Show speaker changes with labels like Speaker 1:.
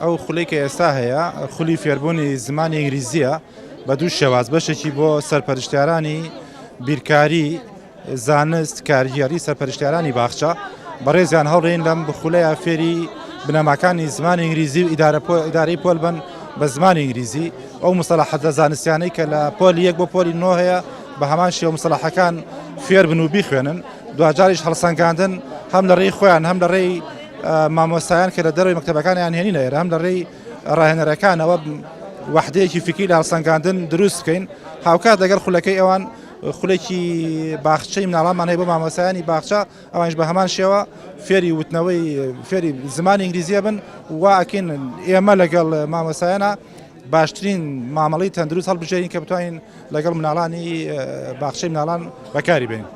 Speaker 1: ئەو خولەی کە ئێستا هەیە خولی فێربوونی زمانی ئینگلیزیە بە دوو شێواز بەشێکی بۆ سەرپەرشتیارانی بیرکاری زانست کارگیری سەرپەرشتیارانی باخچە بەڕێزیان هەڵڕێن لەم بخولەیە فێری بنەماکانی زمانی ئینگلیزی و ئیدارەی پۆل بن بە زمانی ئینگلیزی ئەو مستەلاحەتە زانستیانەی کە لە پۆلی 1 بۆ پۆلی 9 هەیە بە هەمان شێوە مستەلاحەکان فێر بن و بیخوێنن دوجاریش هەڵسەنگاندن هەم لە ڕێی خۆیان هەم لە ڕێی مامۆستایان کە لە دەروی مەکتەبەکانیان هێنینەوە هەم لە ڕێی ڕاهێنەرەکانەوە وحدەیەکی فکری لە هەڵسەنگاندن دروست بکەین هاوکات لەگەڵ خولەکەی ئەوان خولێکی باخچەی مناڵامان هەیە بۆ مامۆستایانی باخچە ئەوانش بە هەمان شێوە فێری وتنەوەی فێری زمانی ئینگلیزیە بن وا ئەکەین ئێمە لەگەڵ مامۆستایانە باشترین مامەڵەی تەندروست هەڵبژێرین کە بتوانین لەگەڵ مناڵانی باخچەی مناڵان بەکاری بێن.